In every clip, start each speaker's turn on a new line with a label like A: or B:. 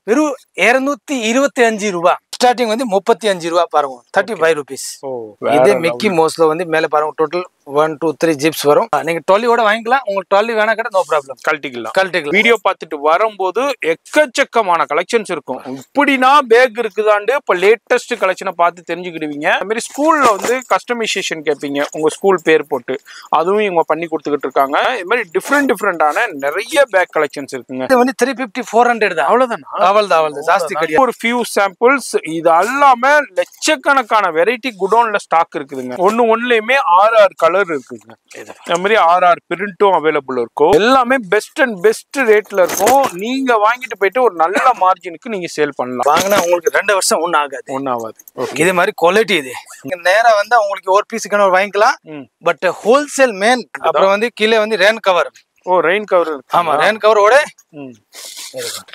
A: வெறும் 225 ரூபாய். ஸ்டார்டிங் வந்து 35 ரூபாய் பாருங்க. 35 rupees. இது மிக்கி மவுஸ்ல வந்து மேல பாருங்க டோட்டல் 1 2 3 ஜிப்ஸ் வரும். நீங்க ட்ராலியோட வாங்கிக்கலாம். உங்களுக்கு ட்ராலி வேணா கூட நோ ப்ராப்ளம், கழட்டிக்கலாம்.
B: வீடியோ பார்த்துட்டு வரும்போது எக்கச்சக்கமான கலெக்ஷன்ஸ் இருக்கும். இப்படினா பேக் இருக்குதாண்டு இப்ப லேட்டஸ்ட் கலெக்ஷனை பார்த்து தெரிஞ்சுக்கிடுவீங்க. அது மாதிரி ஸ்கூல்ல வந்து கஸ்டமைசேஷன் கேட்பீங்க, உங்க ஸ்கூல் பேர் போட்டு அதுவும் இவங்க பண்ணி கொடுத்துக்கிட்டு இருக்காங்க. இது மாதிரி டிஃப்ரெண்டான நிறைய பேக் கலெக்ஷன்ஸ் இருக்குங்க.
A: இது வந்து 350 400 தான். அவ்வளவுதான் ஜாஸ்தி கிடையாது.
B: ஒரு ஃபியூ சாம்பிள்ஸ். இது எல்லாமே லட்சக்கணக்கான வெரைட்டி குடோன்ல ஸ்டாக் இருக்குதுங்க. ஒண்ணுலயுமே 6 கலர் இருக்குங்க. இந்த மாதிரி 6 பிரிண்டும் அவைலபிள் இருக்கும். எல்லாமே பெஸ்ட் அண்ட் பெஸ்ட் ரேட்ல இருக்கும். நீங்க வாங்கிட்டு போயிட்டு ஒரு நல்ல மார்ஜினுக்கு நீங்க சேல் பண்ணலாம்.
A: வாங்கினா உங்களுக்கு 2 வருஷம் ஒன்னும் ஆகாது. இது மாதிரி குவாலிட்டி. இது நேரா வந்து உங்களுக்கு ஒரு பீஸுக்கு வாங்கிக்கலாம். But wholesale man. அப்புறம் வந்து கீழே வந்து ரெயின் கவர்.
B: Rain cover.
A: ஆமா, ரெயின் கவரோட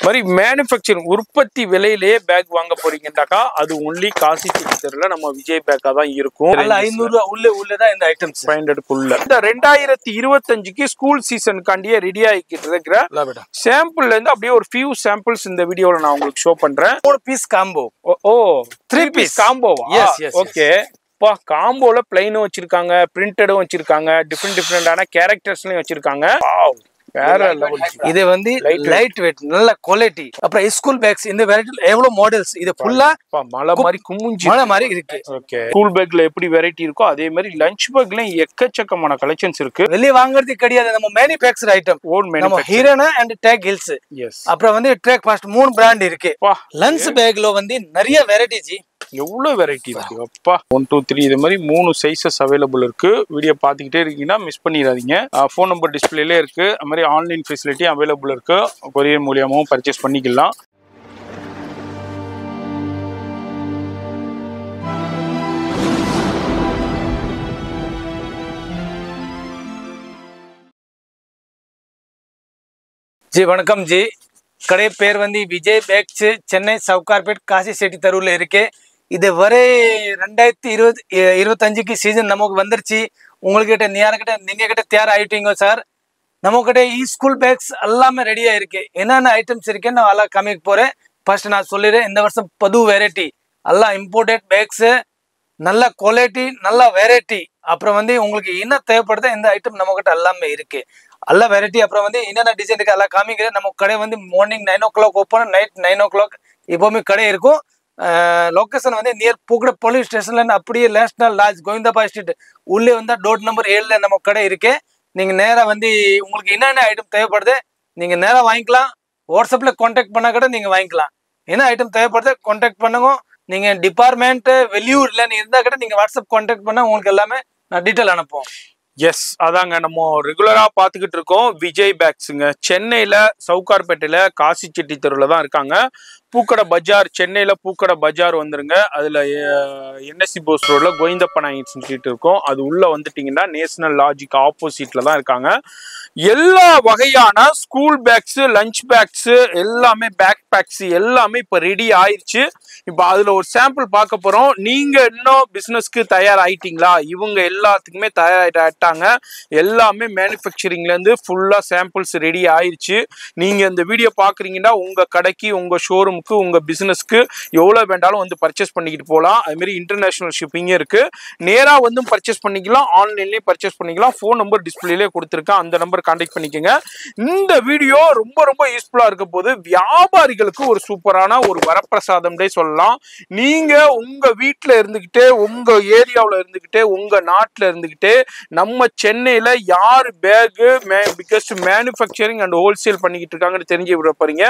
B: மாதிரி மேனுஃபேக்சரிங் உற்பத்தி விலையிலேயே பேக் வாங்க போறீங்கன்னாக்கா அது ஒன்லி காசி சிட்டில நம்ம விஜய் பேக்கா தான் இருக்கும்.
A: 500 ரூபாய் உள்ளதான் இந்த ஐட்டம்ஸ்
B: 500 இந்த 2025க்கு ஸ்கூல் சீசனுக்காண்டியே ரெடி ஆகிக்கிட்டு இருக்கிற சாம்பிள்ல இருந்து அப்படியே ஒரு ஃபியூ சாம்பிள்ஸ் இந்த வீடியோல நான் உங்களுக்கு ஷோ பண்றேன்.
A: 4 பீஸ் காம்போ.
B: 3 பீஸ் காம்போவா? ஓகே. காம்போல பிளைனும் வச்சிருக்காங்க, பிரிண்டடும் வச்சிருக்காங்க, டிஃப்ரெண்டான கேரக்டர்ஸ்லயும் வச்சிருக்காங்க.
A: இது வந்து லைட் வெயிட், நல்ல குவாலிட்டி. அப்புறம் ஸ்கூல் பேக்ஸ் இந்த வெரைட்டில எவ்வளவு மாடல்ஸ். இது ஃபுல்லா
B: மலை மாதிரி குமிஞ்சி
A: மலை மாதிரி இருக்கு.
B: ஓகே. ஸ்கூல் பேக்ல எப்படி வெரைட்டி இருக்கோ அதே மாதிரி லஞ்ச் பேக்ல எக்கச்சக்கமான கலெக்ஷன்ஸ் இருக்கு.
A: வெளிய வாங்குறது கிடையாது. நம்ம மேனுஃபேக்சர் ஐட்டம். நம்ம ஹீரோனா அண்ட் டேக் ஹில்ஸ். அப்புறம் வந்து ட்ரேக் ஃபாஸ்ட் 3 பிராண்ட் இருக்கு. லஞ்ச் பேக்ல வந்து நிறைய வெரைட்டி ஜி.
B: எவ்வளவு வெரைட்டி இருக்கு அப்பா. 1 2 3 இது மாதிரி 3 சைஸஸ் அவைலபிள் இருக்கு. வீடியோ பார்த்துக்கிட்டே இருக்கீங்கன்னா மிஸ் பண்ணிடாதீங்க. ஃபோன் நம்பர் டிஸ்பிளேல இருக்கு. அது மாதிரி ஆன்லைன் ஃபெசிலிட்டி அவைலபிள் இருக்கு. கொரியர் மூலியமாவும் பர்ச்சேஸ் பண்ணிக்கலாம்.
A: ஜி வணக்கம் ஜி. கடை பேர் வந்து விஜய் பேக்ஸ், சென்னை சவுகார்பேட் காசி செட்டி தெருவில் இருக்கு. இது வரை 2025க்கு சீசன் நமக்கு வந்துருச்சு. உங்ககிட்ட நீங்க கிட்ட தயார் ஆயிட்டீங்க சார். நம்ம கிட்ட ஸ்கூல் பேக்ஸ் எல்லாமே ரெடியா இருக்கு. என்னென்ன ஐட்டம்ஸ் இருக்குன்னு நான் எல்லாம் காமிக்க போறேன். ஃபர்ஸ்ட் நான் சொல்லிடுறேன், இந்த வருஷம் புது வெரைட்டி எல்லாம் இம்போர்ட்டட் பேக்ஸ், நல்ல குவாலிட்டி, நல்ல வெரைட்டி. அப்புறம் வந்து உங்களுக்கு என்ன தேவைப்படுதோ இந்த ஐட்டம் நம்ம கிட்ட எல்லாமே இருக்கு. நல்ல வெரைட்டி. அப்புறம் வந்து என்னென்ன டிசைன் இருக்கு எல்லாம் காமிக்கிறேன். நம்ம கடை வந்து morning 9 o'clock open, night 9 o'clock எப்பவுமே கடை இருக்கும். லொக்கேஷன் வந்து நியர் பூக்கட போலீஸ் ஸ்டேஷன்ல அப்படியே நேஷனல் லாட்ஜ் கோவிந்தாபாய் ஸ்ட்ரீட் உள்ளே வந்தா டோர் நம்பர் 7ல நம்ம கடை இருக்கு. நீங்க நேரா வந்து உங்களுக்கு என்னென்ன ஐட்டம் தேவைப்படுது நீங்க நேரா வாங்கிக்கலாம். வாட்ஸ்அப்ல கான்டாக்ட் பண்ணா கூட நீங்க வாங்கிக்கலாம். என்ன ஐட்டம் தேவைப்படுது கான்டாக்ட் பண்ணுங்க. நீங்க டிபார்ட்மெண்ட் வெளியூர்ல இருந்தா கூட நீங்க வாட்ஸ்அப் கான்டாக்ட் பண்ணா உங்களுக்கு எல்லாமே நான் டீட்டெயில் அனுப்புவோம்.
B: எஸ், அதாங்க நம்ம ரெகுலரா பாத்துக்கிட்டு இருக்கோம் விஜய் பேக்ஸுங்க. சென்னையில சவுகார்பேட்டையில காசி செட்டி தெருவில் தான் இருக்காங்க. பூக்கடை பஜார், சென்னையில பூக்கடை பஜார் வந்துருங்க. அதுல என்எஸ்சி போஸ் ரோட்ல கோவிந்தப்பா இன்ஸ்டிடியூட் இருக்கும். அது உள்ள வந்துட்டீங்கன்னா நேஷனல் லாட்ஜுக்கு ஆப்போசிட்ல தான் இருக்காங்க. எல்லா வகையான ஸ்கூல் பேக்ஸ், லஞ்ச் பேக்ஸ், எல்லாமே பேக் பேக்ஸ் எல்லாமே இப்ப ரெடி ஆயிடுச்சு. இப்ப அதுல ஒரு சாம்பிள் பார்க்க போறோம். நீங்க இன்னும் பிசினஸ்க்கு தயாராயிட்டீங்களா? இவங்க எல்லாத்துக்குமே தயாராயிட்டாங்க. எல்லாமே மேனுஃபேக்சரிங்ல இருந்து ஃபுல்லா சாம்பிள்ஸ் ரெடி ஆயிடுச்சு. நீங்க இந்த வீடியோ பாக்குறீங்கன்னா உங்க கடைக்கு, உங்க ஷோரூமுக்கு, உங்க பிசினஸ்க்கு எவ்வளவு வேண்டாலும் வந்து பர்ச்சேஸ் பண்ணிக்கிட்டு போகலாம். அது மாதிரி இன்டர்நேஷனல் ஷிப்பிங் இருக்கு. நேரா வந்து பர்ச்சேஸ் பண்ணிக்கலாம், ஆன்லைன்லயே பர்ச்சேஸ் பண்ணிக்கலாம். ஃபோன் நம்பர் டிஸ்பிளேல கொடுத்துருக்கேன், அந்த நம்பர் கான்டாக்ட் பண்ணிக்கோங்க. இந்த வீடியோ ரொம்ப ரொம்ப யூஸ்ஃபுல்லா இருக்க போது வியாபாரிகளுக்கு ஒரு சூப்பரான ஒரு வரப்பிரசாதம் சொல்லலாம். நீங்க உங்க வீட்டுல இருந்துகிட்டே, உங்க ஏரியாவில் இருந்துகிட்டே, உங்க நாட்டுல இருந்துகிட்டே நம்ம சென்னையில யாரு bag biggest manufacturing and wholesale பண்ணிக்கிட்டு இருக்காங்கன்னு தெரிஞ்சு விட போறீங்க.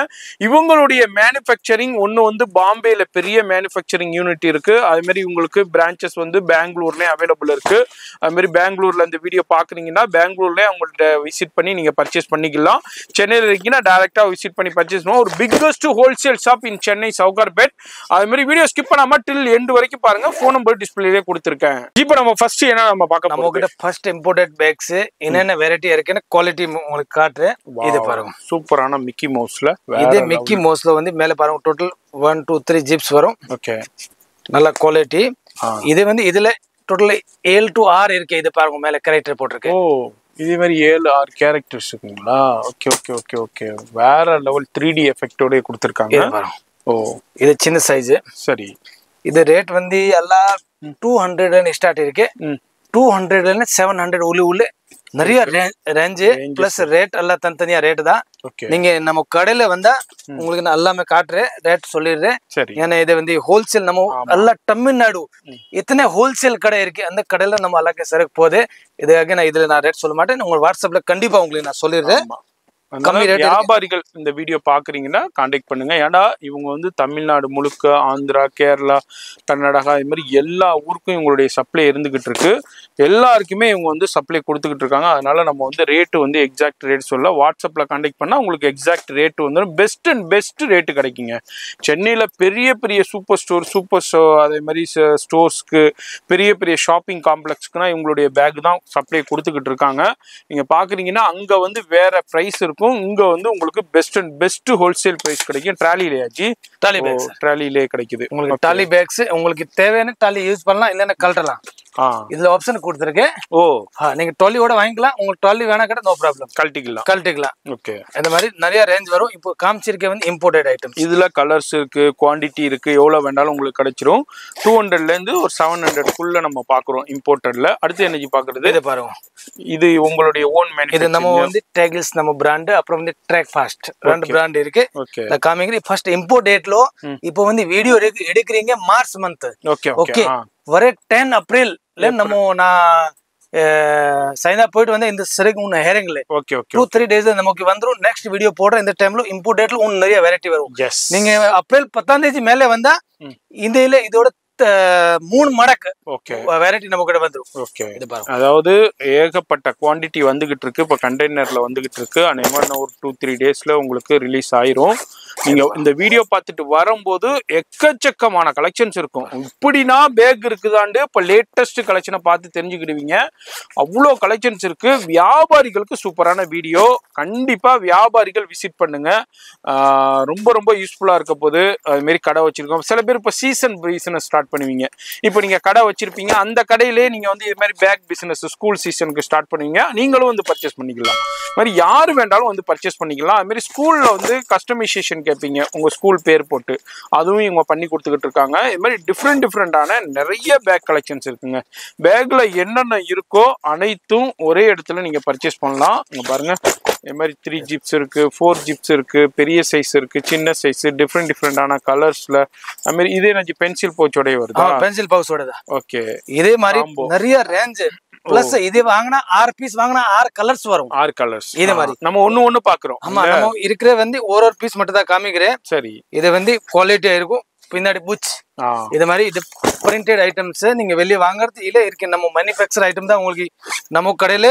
B: இவங்களுடைய மேனுஃபேக்சரிங் ஒன்னு வந்து பாம்பேல பெரிய மேனுஃபேக்சரிங் யூனிட் இருக்கு. அது மாதிரி உங்களுக்கு பிரான்ச்சஸ் வந்து பெங்களூர்லயே அவைலபிள் இருக்கு. அது மாதிரி பெங்களூர்ல இந்த வீடியோ பாக்குறீங்கன்னா பெங்களூர்லயே அவங்கள்ட்ட விசிட் பண்ணி நீங்க பர்ச்சேஸ் பண்ணிக்கலாம். சென்னையில இருக்கீங்கன்னா டைரக்டா விசிட் பண்ணி பர்ச்சேஸ் பண்ணுவோம். ஒரு பிக்கஸ்ட் ஹோல்சேல் ஷாப் இன் சென்னை சவுகார்பேட். அது மாதிரி வீடியோ ஸ்கிப் பண்ணாம டில் எண்ட் வரைக்கும் பாருங்க. ஃபோன் நம்பர் டிஸ்பிளேல கொடுத்திருக்கேன். இப்போ நம்ம ஃபர்ஸ்ட் என்ன நம்ம பார்க்க போறோம்?
A: நம்ம கிட்ட ஃபர்ஸ்ட் இம்போர்ட்டட் பேக்ஸ் என்னென்ன வெரைட்டி இருக்குன்னு குவாலிட்டி உங்களுக்கு காட்டுறேன். இது பாருங்க,
B: சூப்பரான மிக்கி மவுஸ்ல.
A: இது மிக்கி மவுஸ்ல வந்து மேல பாருங்க டோட்டல் 1 2 3 ஜிப்ஸ் வரும்.
B: ஓகே,
A: நல்ல குவாலிட்டி. இது வந்து இதுல டோட்டல் 7 to 6 இருக்கு. இது பாருங்க மேல கரெக்டர் போட்டிருக்கு.
B: இதே மாதிரி 7-6 கேரக்டர்ஸ் இருக்குங்களா? ஓகே ஓகே ஓகே ஓகே, வேற லெவல் 3D எஃபெக்டோட கொடுத்துருக்காங்க. ஓ,
A: இது சின்ன சைஸ்.
B: சரி.
A: இது ரேட் வந்து எல்லாம் 200 ஸ்டார்ட் இருக்கு. 200 700 உள்ள நிறைய ரேஞ்சு பிளஸ் ரேட் எல்லாம் தனித்தனியா ரேட் தான். நீங்க நம்ம கடையில வந்தா உங்களுக்கு நான் எல்லாமே காட்டுறேன், ரேட் சொல்லிடுறேன். ஏன்னா இது வந்து ஹோல்சேல், நம்ம எல்லாம் தமிழ்நாடு இத்தனை ஹோல்சேல் கடை இருக்கு, அந்த கடையில நம்ம எல்லாருக்கும் சரக்கு போகுது. இதுக்காக நான் இதுல நான் ரேட் சொல்ல மாட்டேன், உங்க வாட்ஸ்அப்ல கண்டிப்பா உங்களுக்கு நான் சொல்லிடுறேன்.
B: வியாபாரிகள் இந்த வீடியோ பாக்குறீங்கன்னா கான்டாக்ட் பண்ணுங்க. ஏன்னா இவங்க வந்து தமிழ்நாடு முழுக்க, ஆந்திரா, கேரளா, கர்நாடகா, இது மாதிரி எல்லா ஊருக்கும் இவங்களுடைய சப்ளை இருந்துகிட்டு இருக்கு. எல்லாருக்குமே இவங்க வந்து சப்ளை கொடுத்துக்கிட்டு இருக்காங்க. அதனால நம்ம வந்து ரேட்டு வந்து எக்ஸாக்ட் ரேட் சொல்ல, வாட்ஸ்அப்ல கான்டாக்ட் பண்ணா உங்களுக்கு எக்ஸாக்ட் ரேட் வந்து பெஸ்ட் அண்ட் பெஸ்ட் ரேட்டு கிடைக்குங்க. சென்னையில பெரிய பெரிய சூப்பர் ஸ்டோர் அதே மாதிரி ஸ்டோர்ஸ்க்கு, பெரிய பெரிய ஷாப்பிங் காம்ப்ளெக்ஸ்க்குனா இவங்களுடைய பேக் தான் சப்ளை கொடுத்துக்கிட்டு இருக்காங்க. நீங்க பாக்குறீங்கன்னா அங்க வந்து வேற பிரைஸ் இருக்கும், இங்க வந்து உங்களுக்கு best and best wholesale price கிடைக்கும். ட்ராலிலேயாச்சு ட்ராலிலே கிடைக்குது உங்களுக்கு.
A: ட்ராலி பேக்ஸ் உங்களுக்கு தேவையான ட்ராலி யூஸ் பண்ணலாம், இல்லைன்னா கழட்டலாம். இதுல ஆப்ஷன் கொடுத்துருக்கு.
B: ஓ,
A: நீங்க ட்ராலியோட வாங்கிக்கலாம், உங்களுக்கு ட்ராலி வேணா கூட நோ ப்ராப்ளம், கழட்டிக்கலாம்.
B: ஓகே,
A: இந்த மாதிரி நிறைய ரேஞ்ச் வரும். இப்போ காமிச்சிருக்க வந்து இம்போர்ட்டட் ஐட்டம்.
B: இதுல கலர்ஸ் இருக்கு, குவாண்டிட்டி இருக்கு, எவ்வளவு வேண்டாலும் உங்களுக்கு கிடைச்சிரும். 200ல இருந்து ஒரு 700 நம்ம பாக்குறோம் இம்போர்ட்டட்ல. அடுத்து என்ன பாக்குறது?
A: இது பாருங்க,
B: இது உங்களுடைய ஓன் மேனுஃபேக்சரிங். இது
A: நம்ம வந்து டேகில்ஸ் நம்ம பிராண்ட், அப்புறம் வந்து ட்ராக் ஃபாஸ்ட், ரெண்டு பிராண்ட் இருக்கு. நான் காமிக்கிறேன். ஃபர்ஸ்ட் இம்போர்ட் டேட்லோ இப்போ வந்து வீடியோ எடுக்கிறீங்க மார்ச் மந்த். ஓகே, வர 10 ஏப்ரல் நம்ம நான் சைனா போயிட்டு வந்து இந்த சரக்கு ஒன்று ஹேரிங்ல 2-3 days நமக்கு வந்துடும். நெக்ஸ்ட் வீடியோ போடுற இந்த டைம்ல இம்போர்ட் டேட்ல ஒன்று நிறைய வெரைட்டி வரும். நீங்க ஏப்ரல் 10 மேலே வந்தா இந்த இதோட 3 மடக்கு வெரைட்டி நம்ம கிட்ட வந்துடும்.
B: அதாவது ஏகப்பட்ட குவாண்டிட்டி வந்துகிட்டு இருக்கு, இப்போ கண்டெய்னர்ல வந்துகிட்டு இருக்கு. அநேகமாக ஒரு 2-3 daysல உங்களுக்கு ரிலீஸ் ஆயிரும். நீங்க இந்த வீடியோ பார்த்துட்டு வரும்போது எக்கச்சக்கமான கலெக்ஷன்ஸ் இருக்கும். இப்படின்னா பேக் இருக்குதாண்டு இப்போ லேட்டஸ்ட் கலெக்ஷனை பார்த்து தெரிஞ்சுக்கிடுவீங்க. அவ்வளோ கலெக்ஷன்ஸ் இருக்கு. வியாபாரிகளுக்கு சூப்பரான வீடியோ, கண்டிப்பா வியாபாரிகள் விசிட் பண்ணுங்க. ரொம்ப ரொம்ப யூஸ்ஃபுல்லா இருக்க போது. அது மாதிரி கடை வச்சிருக்கோம். சில பேர் இப்போ சீசன் பிசினஸ் ஸ்டார்ட் பண்ணுவீங்க. இப்போ நீங்க கடை வச்சிருப்பீங்க, அந்த கடையிலே நீங்க வந்து இது மாதிரி பேக் பிசினஸ் ஸ்கூல் சீசனுக்கு ஸ்டார்ட் பண்ணுவீங்க, நீங்களும் வந்து பர்ச்சேஸ் பண்ணிக்கலாம். மாதிரி யாரு வேண்டாலும் வந்து பர்ச்சேஸ் பண்ணிக்கலாம். அது மாதிரி ஸ்கூல்ல வந்து கஸ்டமைசேஷன் கேட்பீங்க, உங்க ஸ்கூல் பேர் போட்டு, அதுவும் இவங்க பண்ணி கொடுத்துக்கிட்டு இருக்காங்க. இது மாதிரி டிஃப்ரெண்டான நிறைய பேக் கலெக்ஷன்ஸ் இருக்குங்க. பேக்ல என்னென்ன இருக்கோ அனைத்தும் ஒரே இடத்துல நீங்க பர்ச்சேஸ் பண்ணலாம். இங்க பாருங்க, இது மாதிரி 3 ஜிப்ஸ் இருக்கு, 4 ஜிப்ஸ் இருக்கு, பெரிய சைஸ் இருக்கு, சின்ன சைஸ், டிஃப்ரெண்டான கலர்ஸ்ல. அது மாதிரி இதே நான் பென்சில் பவுச்சோடய வருது,
A: பென்சில் பவுச்சோட. ஓகே, இதே மாதிரி நிறைய ரேஞ்ச். பிளஸ் இதே வாங்கினா 6 பீஸ் வாங்கினா 6 கலர்ஸ் வரும்.
B: 6 கலர்ஸ்
A: இதே மாதிரி
B: நம்ம ஒண்ணு பாக்குறோம்.
A: ஆமா, நம்ம இருக்கிற வந்து ஒரு பீஸ் மட்டும் தான் காமிக்கிறேன்.
B: சரி,
A: இது வந்து குவாலிட்டியா இருக்கும். பின்னாடி புச் இது மாதிரி இது பிரிண்டட் ஐட்டம்ஸ் நீங்க வெளியே வாங்குறது இல்ல இருக்கு. நம்ம மேனுஃபேக்சர் ஐட்டம் தான் உங்களுக்கு நம்ம கடையில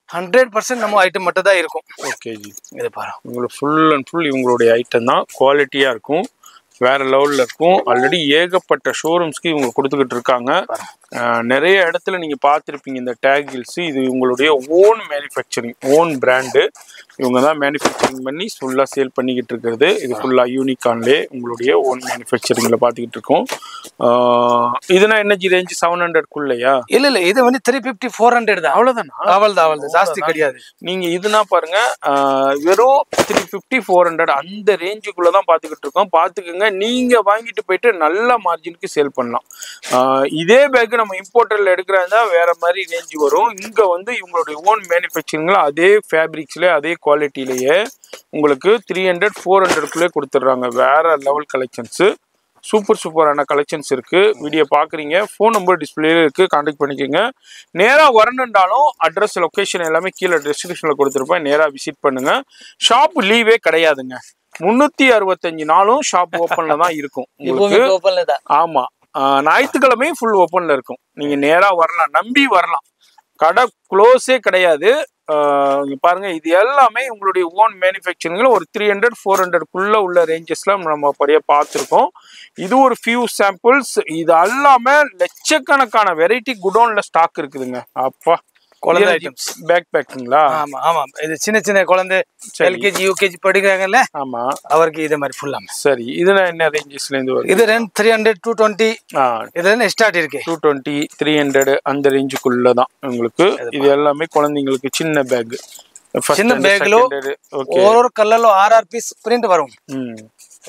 A: 100% நம்ம ஐட்டம் மட்டும் தான் இருக்கும்.
B: ஓகே ஜி, இது பாருங்க, உங்களுக்கு ஃபுல் அண்ட் ஃபுல் இவங்களுடைய ஐட்டம் தான். குவாலிட்டியா இருக்கும், வேற லெவல்ல இருக்கும். ஆல்ரெடி ஏகப்பட்ட ஷோரூம்ஸ்க்கு இவங்க கொடுத்துக்கிட்டு இருக்காங்க. நிறைய இடத்துல நீங்க பார்த்துருப்பீங்க இந்த டேகில்ஸ். இது உங்களுடைய ஓன் மேனுஃபேக்சரிங், ஓன் பிராண்டு. இவங்க தான் மேனுஃபேக்சரிங் பண்ணி ஃபுல்லா சேல் பண்ணிக்கிட்டு இருக்கிறது. இது ஃபுல்லா யூனிகான்லே உங்களுடைய ஓன் மேனுஃபேக்சரிங்ல பார்த்துக்கிட்டு இருக்கோம். இதுனா எனர்ஜி ரேஞ்ச் 700க்குள்ளயா?
A: இல்ல, இது வந்து 350-400 தான். அவ்வளவுதான், அவ்வளவுதான், ஜாஸ்தி கிடையாது.
B: நீங்க இதுனா பாருங்க, வெறும் 350-400 அந்த ரேஞ்சுக்குள்ளதான் பார்த்துக்கிட்டு இருக்கோம். பார்த்துக்குங்க, நீங்க வாங்கிட்டு போயிட்டு நல்ல மார்ஜினுக்கு சேல் பண்ணலாம். இதே பேக் நம்ம இம்போர்ட்டர்ல எடுக்கிறதா வேற மாதிரி ரேஞ்ச் வரும். இங்க வந்து இவங்களுடைய ஓன் மேனுஃபேக்சரிங்ல அதே ஃபேப்ரிக்ஸ்ல அதே குவாலிட்டிலேயே உங்களுக்கு 300-400க்குள்ளே கொடுத்துட்றாங்க. வேற லெவல் கலெக்ஷன்ஸ், சூப்பரான கலெக்ஷன்ஸ் இருக்கு. வீடியோ பாக்குறீங்க, ஃபோன் நம்பர் டிஸ்பிளேல இருக்கு, கான்டாக்ட் பண்ணிக்கோங்க. நேரா வரணுன்றாலும் அட்ரஸ், லொகேஷன் எல்லாமே கீழே டிஸ்கிரிப்ஷன்ல கொடுத்துருப்பேன். நேரா விசிட் பண்ணுங்க. ஷாப் லீவே கிடையாதுங்க, 365 நாளும் ஷாப் ஓப்பன்ல தான் இருக்கும் உங்களுக்கு. ஆமா, ஞாயிற்றுக்கிழமையும் ஃபுல் ஓப்பன்ல இருக்கும். நீங்க நேரா வரலாம், நம்பி வரலாம். கடை க்ளோஸே கிடையாது. பாருங்க, இது எல்லாமே உங்களுடைய ஓன் மேனுஃபேக்சரிங்ல ஒரு 300-400க்குள்ள உள்ள ரேஞ்சஸ்ல நம்ம அப்படியே பார்த்துருக்கோம். இது ஒரு ஃபியூ சாம்பிள்ஸ். இது எல்லாமே லட்சக்கணக்கான வெரைட்டி குடோன்ல ஸ்டாக் இருக்குதுங்க. அப்பா,
A: குழந்தை ஐட்டம்ஸ்
B: பேக் பேக்குங்களா?
A: ஆமா ஆமா, இது சின்ன சின்ன குழந்தை LKG UKG படிக்கிறாங்கல்ல,
B: ஆமா
A: அவருக்கு இதே மாதிரி ஃபுல்லா.
B: சரி, இதுல என்ன ரேஞ்சஸ்ல இருந்து வருது?
A: இது ரேஞ்ச் 300 220 இதுல ஸ்டார்ட் இருக்கு.
B: 220 300 அந்த ரேஞ்சுக்குள்ள தான் உங்களுக்கு. இது எல்லாமே குழந்தைங்களுக்கு சின்ன பேக்,
A: சின்ன பேக்ல ஒரு கலர்ல 6 பீஸ் பிரிண்ட் வரும்.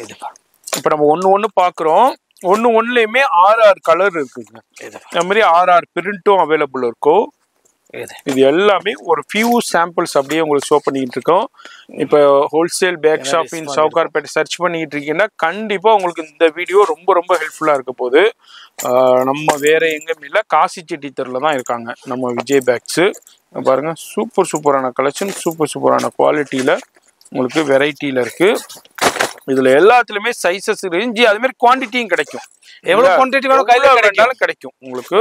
A: இது
B: இப்ப நம்ம ஒண்ணு பாக்குறோம். ஒண்ணுலயுமே 6 கலர் இருக்குங்க. இந்த மாதிரி 6 பிரிண்டும் அவைலபிள் இருக்கும். இது எல்லாமே ஒரு ஃபியூ சாம்பிள்ஸ் அப்படியே உங்களுக்கு ஷோ பண்ணிட்டு இருக்கோம். இப்போ wholesale bag shop in Sowcarpet search பண்ணிட்டு இருக்கீங்கன்னா கண்டிப்பா உங்களுக்கு இந்த வீடியோ ரொம்ப ரொம்ப ஹெல்ப்ஃபுல்லா இருக்க போகுது. நம்ம வேற எங்கேயும் இல்லை, காசி செட்டி தெருல தான் இருக்காங்க நம்ம விஜய் பேக்ஸ். பாருங்க, சூப்பரான கலெக்ஷன், சூப்பரான குவாலிட்டியில உங்களுக்கு வெரைட்டியில இருக்கு. இதுல எல்லாத்துலயுமே சைசஸ் ரேஞ்ச், அது மாதிரி குவான்டிட்டியும் கிடைக்கும்.
A: எவ்வளவு குவான்டிட்டி வேணும் கையில
B: கிடைக்கும் உங்களுக்கு.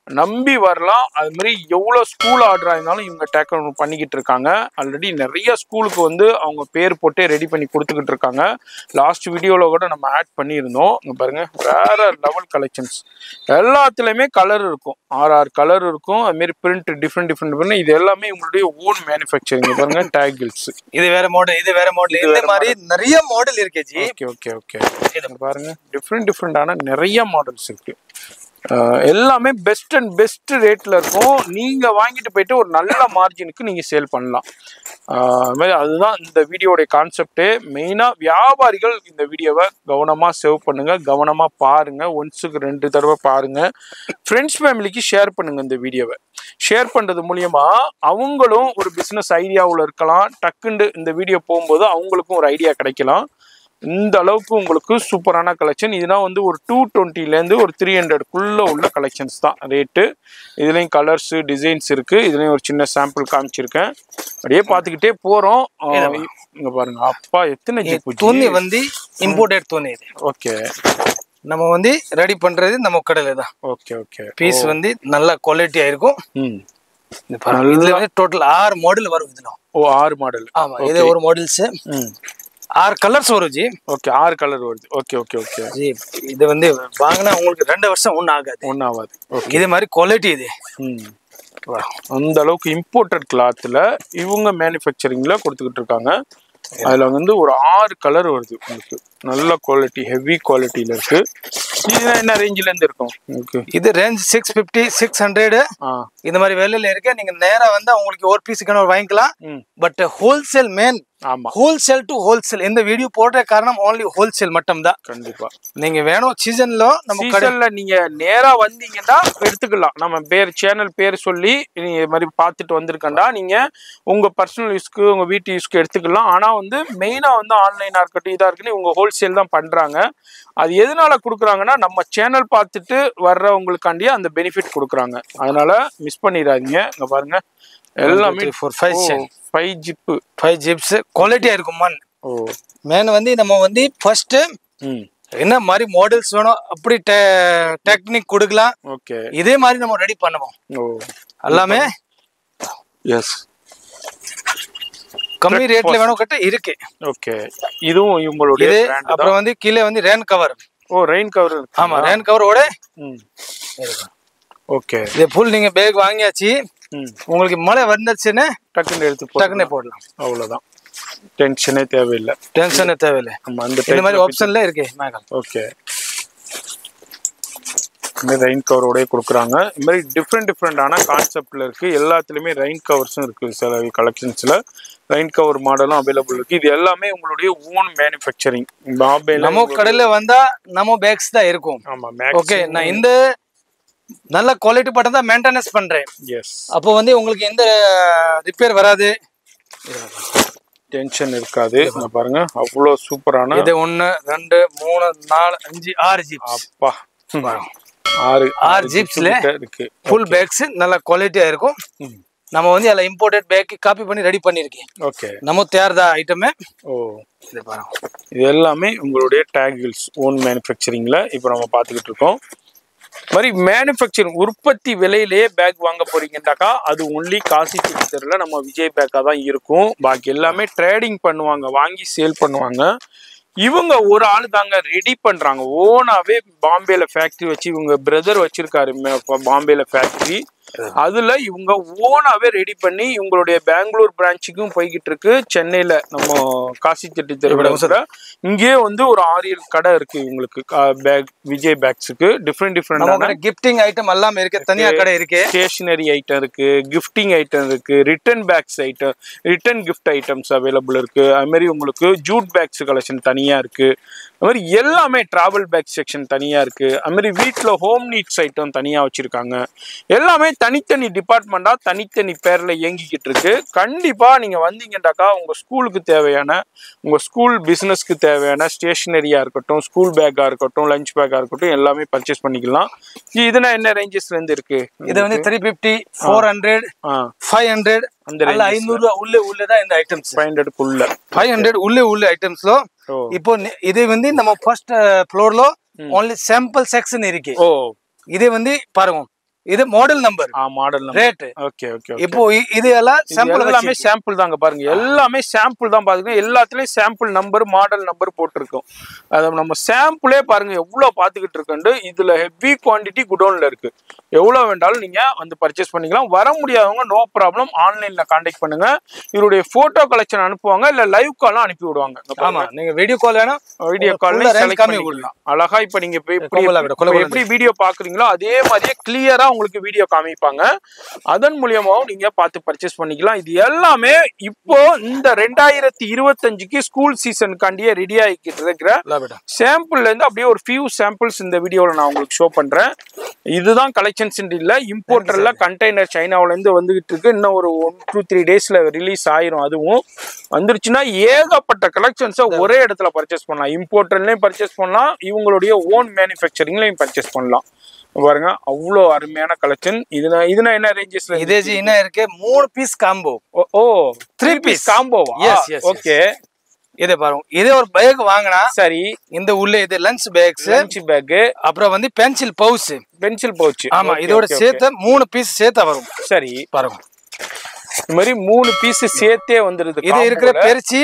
B: நம்பி வரலாம். அது மாதிரி எவ்வளவு ஸ்கூல் ஆர்டர் ஆயிருந்தாலும் இவங்க டேக்கன் பண்ணிக்கிட்டு இருக்காங்க. ஆல்ரெடி நிறைய ஸ்கூலுக்கு வந்து அவங்க பேர் போட்டே ரெடி பண்ணி கொடுத்துக்கிட்டு இருக்காங்க. லாஸ்ட் வீடியோல கூட நம்ம ஆட் பண்ணியிருந்தோம். இங்க பாருங்க, வேற லெவல் கலெக்ஷன்ஸ். எல்லாத்துலயுமே கலர் இருக்கும், 6 கலர் இருக்கும். அது மாதிரி பிரிண்ட் டிஃப்ரெண்ட். இது எல்லாமே உங்களுடைய ஓன் மேனுஃபேக்சரிங். பாருங்க, டேகிள்ஸ்.
A: இது வேற மாடல், இது வேற மாடல், இந்த மாதிரி நிறைய மாடல் இருக்கு ஜி.
B: ஓகே. இது பாருங்க, டிஃப்ரெண்டான நிறைய மாடல்ஸ் இருக்கு. எல்லாமே பெஸ்ட் ரேட்ல இருக்கும். நீங்க வாங்கிட்டு போயிட்டு ஒரு நல்ல மார்ஜினுக்கு நீங்க சேல் பண்ணலாம். அதுதான் இந்த வீடியோடைய கான்செப்டே. மெயினா வியாபாரிகள் இந்த வீடியோவை கவனமா சேவ் பண்ணுங்க, கவனமா பாருங்க, ஒன்ஸுக்கு 2 தடவை பாருங்க. ஃப்ரெண்ட்ஸ் ஃபேமிலிக்கு ஷேர் பண்ணுங்க. இந்த வீடியோவை ஷேர் பண்றது மூலியமா அவங்களும் ஒரு பிசினஸ் ஐடியாவில் இருக்கலாம். டக்குண்டு இந்த வீடியோ போகும்போது அவங்களுக்கும் ஒரு ஐடியா கிடைக்கலாம். இந்த அளவுக்கு உங்களுக்கு சூப்பரான கலெக்ஷன். இதெல்லாம் வந்து ஒரு 220லேருந்து ஒரு 300க்குள்ள உள்ள கலெக்ஷன்ஸ் தான் ரேட்டு. இதுலேயும் கலர்ஸ் டிசைன்ஸ் இருக்கு. இதுலேயும் ஒரு சின்ன சாம்பிள் காமிச்சிருக்கேன். அப்படியே பார்த்துக்கிட்டே போறோம். இங்க பாருங்க, அப்பா எத்தனை
A: துணி வந்து இம்போர்ட்டட் துணி.
B: ஓகே,
A: நம்ம வந்து ரெடி பண்றது நம்ம கடையில தான்.
B: ஓகே.
A: பீஸ் வந்து நல்ல குவாலிட்டியா இருக்கும். இதுல வந்து டோட்டல் 6 மாடல் வரும். இதுல
B: 6 மாடல்.
A: ஆமா, இது ஒரு மாடல்ஸ் 6 கலர்ஸ் வரும் ஜி.
B: ஓகே, 6 கலர் வருது. ஓகே
A: ஜி, இது வந்து வாங்கினா உங்களுக்கு 2 வருஷம் ஒன்றும் ஆகாது. இதே மாதிரி குவாலிட்டி இது.
B: அந்த அளவுக்கு இம்போர்ட்டட் கிளாத்ல இவங்க மேனுஃபேக்சரிங்ல கொடுத்துக்கிட்டு இருக்காங்க. அதுல வந்து ஒரு 6 கலர் வருது உங்களுக்கு. நல்ல குவாலிட்டி, ஹெவி குவாலிட்டியில இருக்கு. இது என்ன ரேஞ்சில இருந்து இருக்கும் உங்களுக்கு? இது
A: ரேஞ்ச் 650 600 இந்த மாதிரி விலையில இருக்கு. நீங்க நேரா வந்து உங்களுக்கு ஒரு பீஸுக்கு வாங்கிக்கலாம். But wholesale man, wholesale to wholesale இந்த வீடியோ போடுற காரணம் ஓன்லி ஹோல்சேல் மட்டும் தான்.
B: கண்டிப்பா
A: நீங்க வேணும் சீசன்ல நம்ம
B: கடையில நீங்க நேரா வந்தீங்கன்னா எடுத்துக்கலாம். நம்ம சேனல் பேர் சொல்லி நீங்க இது மாதிரி பார்த்துட்டு வந்திருக்கண்டா நீங்க உங்க பர்சனல் யூஸ்க்கு, உங்க வீட்டு யூஸ்க்கு எடுத்துக்கலாம். ஆனா வந்து மெயினா வந்து ஆன்லைனா இருக்கட்டும், இதா இருக்குன்னு இவங்க ஹோல்சேல் தான் பண்றாங்க. அது எதனால கொடுக்குறாங்கன்னா நம்ம சேனல் பார்த்துட்டு வர்றவங்களுக்காண்டியே அந்த பெனிஃபிட் கொடுக்குறாங்க. அதனால மிஸ் பண்ணிடாதீங்க. இங்க பாருங்க, எல்லாமே 5 ஜிப்ஸ்
A: குவாலிட்டியா இருக்கும். மேன் வந்து நம்ம வந்து ஃபர்ஸ்ட் என்ன மாதிரி மாடல்ஸ் வேணும் அப்படி டெக்னிக் கொடுக்கலாம்.
B: ஓகே,
A: இதே மாதிரி நம்ம ரெடி பண்ணுவோம். எல்லாமே
B: எஸ்
A: கம்மி ரேட்ல வேணும் கிட்ட இருக்கு.
B: ஓகே, இதுவும் இவங்களுடைய பிராண்ட்.
A: அப்புறம் வந்து கீழே வந்து ரெயின் கவர்.
B: Rain cover.
A: ஆமா, ரெயின் கவரோட.
B: ஓகே,
A: இது ஃபுல் நீங்க பேக் வாங்கியாச்சு. உங்களுக்கு மழை வந்துச்சுன்னு
B: டக்குன்னு எடுத்து
A: போடலாம்.
B: அவ்வளவுதான், டென்ஷனே தேவையில்லை.
A: நம்ம இந்த மாதிரி ஆப்ஷன்ல இருக்கு.
B: ஓகே, இந்த ரெயின் கவரோடய கொடுக்குறாங்க. இந்த மாதிரி டிஃப்ரெண்டான கான்செப்ட்ல இருக்கு. எல்லாத்துலயுமே ரெயின் கவர்ஸும் இருக்கு. சில கலெக்ஷன்ஸ்ல ரெயின் கவர் மாடலும் அவைலபிள் இருக்கு. இது எல்லாமே உங்களுடைய ஓன் மேனுஃபேக்சரிங்.
A: நம்ம கடையில வந்தா நம்ம பேக்ஸ் தான் இருக்கும்.
B: ஆமா,
A: ஓகே. நான் இந்த நல்ல குவாலிட்டி பட்டம் தான் மெயின்டெனன்ஸ் பண்றேன்.
B: எஸ்,
A: அப்போ வந்து உங்களுக்கு எந்த ரிப்பேர் வராது,
B: டென்ஷன் இருக்காது. பாருங்க, அவ்வளோ சூப்பரான.
A: இது 1 2 3 4 5 6 ஜிப்ஸ்.
B: அப்பா, 6
A: ஜிப்ஸ்ல இருக்கு. ஃபுல் பேக்ஸ் நல்ல குவாலிட்டியா இருக்கும். நம்ம வந்து எல்லாம் இம்போர்ட்டட் பேக் காப்பி பண்ணி ரெடி பண்ணிருக்கேன்.
B: ஓகே,
A: நம்ம தயார்தா ஐட்டமே.
B: இது பாருங்க, இது எல்லாமே உங்களுடைய டேகிள்ஸ் ஓன் மேனுஃபேக்சரிங்ல இப்போ நம்ம பார்த்துக்கிட்டு இருக்கோம். மாதிரி மேனுஃபேக்சரிங் உற்பத்தி விலையிலேயே பேக் வாங்க போறீங்கன்னாக்கா அது ஒன்லி காசி செட்டி தெருல நம்ம விஜய் பேக்கா தான் இருக்கும். பாக்கி எல்லாமே ட்ரேடிங் பண்ணுவாங்க, வாங்கி சேல் பண்ணுவாங்க. இவங்க ஒரு ஆளு தாங்க ரெடி பண்றாங்க. ஓனாவே பாம்பேல ஃபேக்டரி வச்சு இவங்க பிரதர் வச்சிருக்காரு பாம்பேல ஃபேக்டரி. அதுல இவங்க ஓனாவே ரெடி பண்ணி இவங்களுடைய பெங்களூர் பிரான்ச்சுக்கும் போய்கிட்டு இருக்கு. சென்னையில நம்ம காசி செட்டி தெருவில் இங்கே வந்து ஒரு 6-7 கடை இருக்கு இவங்களுக்கு. விஜய் பேக்ஸுக்கு டிஃப்ரெண்ட்
A: கிஃப்டிங் ஐட்டம் எல்லாம் இருக்கு. தனியா கடை இருக்கு.
B: ஸ்டேஷனரி ஐட்டம் இருக்கு, கிஃப்டிங் ஐட்டம் இருக்கு, return bags item, return gift items available இருக்கு. அது மாதிரி உங்களுக்கு ஜூட் பேக்ஸ் கலெக்ஷன் தனியா இருக்கு. அது மாதிரி எல்லாமே டிராவல் பேக் செக்ஷன் தனியா இருக்கு. அது மாதிரி வீட்டில் ஹோம் நீட்ஸ் ஐட்டம் தனியா வச்சிருக்காங்க. எல்லாமே தனித்தனி டிபார்ட்மெண்டா தனித்தனி பேர்ல இயங்கிக்கிட்டு இருக்கு. கண்டிப்பா நீங்க வந்தீங்கன்னாக்கா உங்க ஸ்கூலுக்கு தேவையான, உங்க ஸ்கூல் பிசினஸ்க்கு தேவையான ஸ்டேஷனரியா இருக்கட்டும், ஸ்கூல் பேக்கா இருக்கட்டும், லஞ்ச் பேக்கா இருக்கட்டும், எல்லாமே பர்ச்சேஸ் பண்ணிக்கலாம். இதுனா என்ன ரேஞ்சஸ்ல இருந்து இருக்கு?
A: இது வந்து 350, 400, 500 அந்த 500 உள்ளதான் இந்த ஐட்டம்ஸ். 500 உள்ள ஐட்டம்ஸ்లో இப்போ இது வந்து நம்ம ஃபர்ஸ்ட் ஃப்ளோர்ல ఓన్లీ శాంపుల్ సెక్షన్ இருக்கு. இது வந்து பாருங்க, இது model number, rate.
B: Okay okay.
A: இப்போ இது எல்லாம் சாம்பிள்,
B: எல்லாமே சாம்பிள் தாங்க. பாருங்க எல்லாமே சாம்பிள் தான். பாருங்க எல்லாத்துலயும் சாம்பிள் நம்பர், மாடல் நம்பர் போட்டிருக்கோம். அத நம்ம சாம்பிளே பாருங்க எவ்வளவு பாத்துக்கிட்டு இருக்கு. இதுல ஹெவி குவான்டிட்டி குடோன்ல இருக்கு. எவ்வளவு வேண்டாலும் நீங்க வந்து பர்ச்சேஸ் பண்ணிக்கலாம். வர முடியாதவங்க நோ ப்ராப்ளம், ஆன்லைன்ல கான்டாக்ட் பண்ணுங்க. இவருடைய போட்டோ கலெக்ஷன் அனுப்புவாங்க, இல்ல லைவ் காலும் அனுப்பி விடுவாங்க.
A: ஆமா, நீங்க வீடியோ கால் வேணும், வீடியோ கால்
B: அழகா இப்ப நீங்க எப்படி வீடியோ பாக்குறீங்களோ அதே மாதிரியே கிளியரா உங்களுக்கு வீடியோ காமிப்பாங்க. அதன் மூலியமாவும் நீங்க பார்த்து பர்ச்சேஸ் பண்ணிக்கலாம். இது எல்லாமே இப்போ இந்த 2025க்கு ஸ்கூல் சீசனுக்காண்டியே ரெடி ஆகிக்கிட்டு இருக்கிற சாம்பிள்ல இருந்து அப்படியே ஒரு ஃபியூ சாம்பிள்ஸ் இந்த வீடியோல நான் உங்களுக்கு ஷோ பண்றேன். இதுதான் கலெக்ஷன்ஸ் இல்ல, இம்போர்ட்டர்ல கண்டெய்னர் சைனாவில இருந்து வந்துகிட்டு இருக்கு. இன்னும் ஒரு 1-2-3 டேஸ்ல ரிலீஸ் ஆயிரும். அதுவும் வந்துருச்சுன்னா ஏகப்பட்ட கலெக்ஷன்ஸை ஒரே இடத்துல பர்ச்சேஸ் பண்ணலாம். இம்போர்ட்டர்லயும் பர்ச்சேஸ் பண்ணலாம், இவங்களுடைய ஓன் மேனுஃபேக்சரிங்லயும் பர்ச்சேஸ் பண்ணலாம். பாருங்க அவ்வளோ அருமையான கலெக்ஷன். இதுனா என்ன ரேஞ்சஸ்ல?
A: இதே என்ன இருக்கு, 3 பீஸ் காம்போ.
B: 3 பீஸ் காம்போவா? ஓகே.
A: இதை பாருங்க, இதே ஒரு பேக் வாங்கினா
B: சரி,
A: இந்த உள்ள இது லஞ்ச் பேக், அப்புறம் வந்து பென்சில் பவுச். ஆமா, இதோட சேர்த்து 3 பீஸ் சேர்த்தா வரும்.
B: சரி
A: பாருங்க,
B: இந்த மாதிரி 3 பீஸ் சேர்த்தே வந்துருது.
A: இது இருக்கிற பெருச்சி,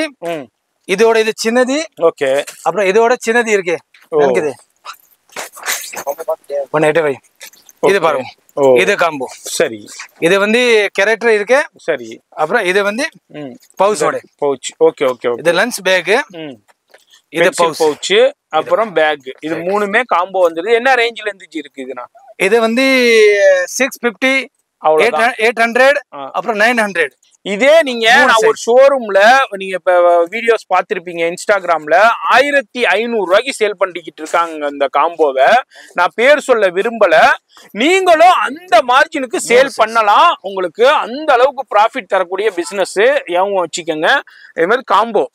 A: இதோட இது சின்னது.
B: ஓகே.
A: அப்புறம் இதோட சின்னது இருக்கு. இருக்குது இது பாருங்க, இது காம்போ.
B: சரி,
A: இது வந்து கேரக்டர் இருக்கு.
B: சரி,
A: அப்புறம் இது வந்து பவுச்.
B: Okay okay.
A: இது லஞ்ச் பேக்,
B: இது பவுச், அப்புறம் பேக். இது மூணுமே காம்போ வந்துருது. என்ன ரேஞ்சில இருந்து இருக்கு இதுனா?
A: இது வந்து 650, 800, அப்புறம் 900.
B: இதே நீங்க நான் ஒரு ஷோரூம்ல நீங்க இப்ப வீடியோஸ் பாத்திருப்பீங்க இன்ஸ்டாகிராம்ல, 1500 ரூபாய்க்கு சேல் பண்ணிக்கிட்டு இருக்காங்க இந்த காம்போவை. நான் பேர் சொல்ல விரும்பல. நீங்களும் அந்த மார்ஜினுக்கு சேல் பண்ணலாம். உங்களுக்கு அந்த அளவுக்கு ப்ராஃபிட் தரக்கூடிய பிசினஸ் ஏவும் வச்சுக்கோங்க. இதே மாதிரி காம்போ